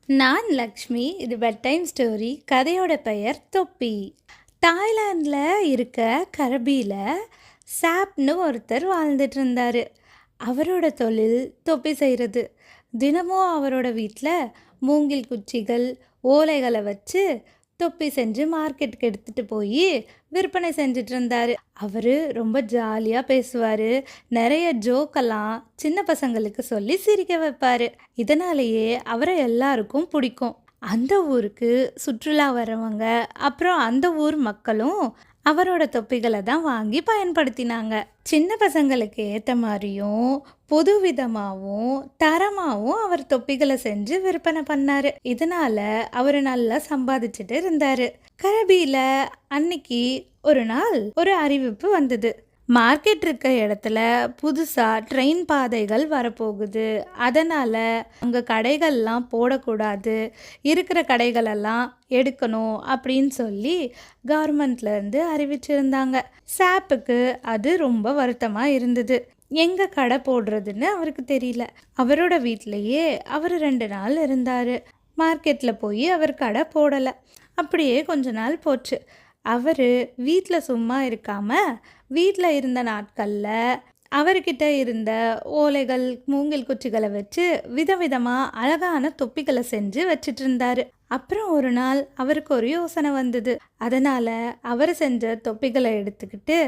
நான் லக்ஷ்மி. இது bed time story. கதையோட பெயர் தொப்பி. தாய்லாண்டில் இருக்க கரபியில் சாப்னு ஒருத்தர் வாழ்ந்துட்டு இருந்தார். அவரோட தொழில் தொப்பி செய்கிறது. தினமும் அவரோட வீட்டில் மூங்கில் குச்சிகள் ஓலைகளை வச்சு தொப்பி செஞ்சு மார்க்கெட்டுக்கு எடுத்துகிட்டு போய் விற்பனை செஞ்சுட்டு இருந்தார். அவர் ரொம்ப ஜாலியாக பேசுவார். நிறைய ஜோக்கெல்லாம் சின்ன பசங்களுக்கு சொல்லி சிரிக்க வைப்பார். இதனாலேயே அவரை எல்லாருக்கும் பிடிக்கும். அந்த ஊருக்கு சுற்றுலா வரவங்க அப்புறம் அந்த ஊர் மக்களும் அவரோட தொப்பிகளை தான் வாங்கி பயன்படுத்தினாங்க. சின்ன பசங்களுக்கு ஏற்ற மாதிரியும் புது விதமாகவும் தரமாகவும் அவர் தொப்பிகளை செஞ்சு விற்பனை பண்ணாரு. இதனால அவர் நல்லா சம்பாதிச்சுட்டு இருந்தாரு. கரபியில அன்னைக்கு ஒரு நாள் ஒரு அறிவிப்பு வந்தது. மார்க்கெட் இருக்க இடத்துல புதுசாக ட்ரெயின் பாதைகள் வரப்போகுது. அதனால் அங்கே கடைகள்லாம் போடக்கூடாது, இருக்கிற கடைகளெல்லாம் எடுக்கணும் அப்படின்னு சொல்லி கவர்மெண்ட்லேருந்து அறிவிச்சிருந்தாங்க. சாப்புக்கு அது ரொம்ப வருத்தமாக இருந்தது. எங்கே கடை போடுறதுன்னு அவருக்கு தெரியல. அவரோட வீட்டிலையே அவர் 2 நாள் இருந்தார். மார்க்கெட்டில் போய் அவர் கடை போடலை. அப்படியே கொஞ்ச நாள் போச்சு. அவர் வீட்டில் சும்மா இருக்காமல் வீட்டில் இருந்த நாட்களில் அவர்கிட்ட இருந்த ஓலைகள் மூங்கில் குச்சிகளை வச்சு விதவிதமாக அழகான தொப்பிகளை செஞ்சு வச்சிட்டு இருந்தார். அப்புறம் ஒரு நாள் அவருக்கு ஒரு யோசனை வந்தது. அதனால் அவர் செஞ்ச தொப்பிகளை எடுத்துக்கிட்டு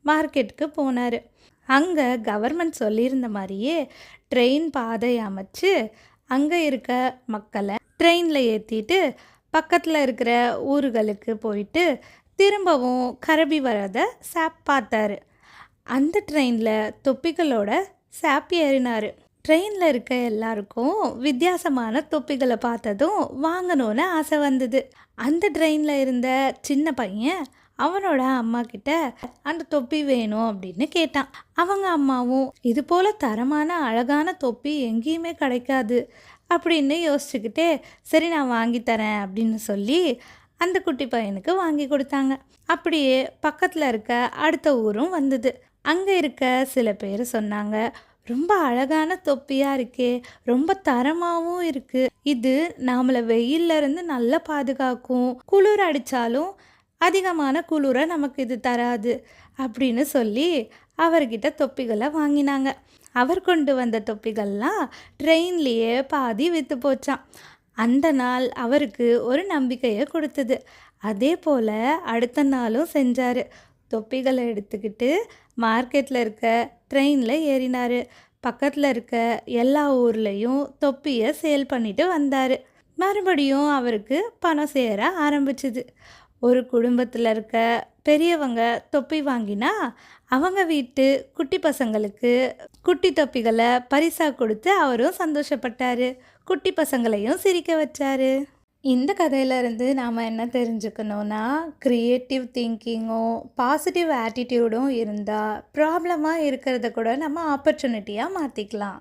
மார்க்கெட்டுக்கு போனார். அங்கே கவர்மெண்ட் சொல்லியிருந்த மாதிரியே ட்ரெயின் பாதை அமைச்சு அங்கே இருக்க மக்களை ட்ரெயினில் ஏற்றிட்டு பக்கத்தில் இருக்கிற ஊர்களுக்கு போயிட்டு திரும்பவும் கரபி வரதை சாப் பார்த்தாரு. அந்த ட்ரெயினில் தொப்பிகளோட சாப் ஏறினார். ட்ரெயினில் இருக்க எல்லாருக்கும் வித்தியாசமான தொப்பிகளை பார்த்ததும் வாங்கணும்னு ஆசை வந்தது. அந்த ட்ரெயினில் இருந்த சின்ன பையன் அவனோட அம்மா கிட்ட அந்த தொப்பி வேணும் அப்படின்னு கேட்டான். அவங்க அம்மாவும் இது போல் தரமான அழகான தொப்பி எங்கேயுமே கிடைக்காது அப்படின்னு யோசிச்சுக்கிட்டே சரி நான் வாங்கி தரேன் அப்படின்னு சொல்லி அந்த குட்டி பையனுக்கு வாங்கி கொடுத்தாங்க. அப்படியே பக்கத்தில் இருக்க அடுத்த ஊரும் வந்தது. அங்கே இருக்க சில பேர் சொன்னாங்க, ரொம்ப அழகான தொப்பியாக இருக்கே, ரொம்ப தரமாகவும் இருக்குது, இது நாமளை வெயிலிருந்து நல்லா பாதுகாக்கும், குளிர் அடித்தாலும் அதிகமான குளிரை நமக்கு இது தராது அப்படின்னு சொல்லி அவர்கிட்ட தொப்பிகளை வாங்கினாங்க. அவர் கொண்டு வந்த தொப்பிகள்லாம் ட்ரெயின்லேயே பாதி விற்று போச்சான். அந்த நாள் அவருக்கு ஒரு நம்பிக்கையை கொடுத்தது. அதே போல் அடுத்த நாளும் செஞ்சார். தொப்பிகளை எடுத்துக்கிட்டு மார்க்கெட்டில் இருக்க ட்ரெயினில் ஏறினார். பக்கத்தில் இருக்க எல்லா ஊர்லேயும் தொப்பியை சேல் பண்ணிட்டு வந்தார். மறுபடியும் அவருக்கு பணம் சேர ஆரம்பிச்சுது. ஒரு குடும்பத்தில் இருக்க பெரியவங்க தொப்பி வாங்கினா அவங்க வீட்டு குட்டி பசங்களுக்கு குட்டி தொப்பிகளை பரிசாக கொடுத்து அவரும் சந்தோஷப்பட்டார். குட்டி பசங்களையும் சிரிக்க வச்சார். இந்த கதையிலேருந்து நாம் என்ன தெரிஞ்சுக்கணுன்னா, க்ரியேட்டிவ் திங்கிங்கும் பாசிட்டிவ் ஆட்டிடியூடும் இருந்தால் ப்ராப்ளமாக இருக்கிறத கூட நம்ம ஆப்பர்ச்சுனிட்டியாக மாற்றிக்கலாம்.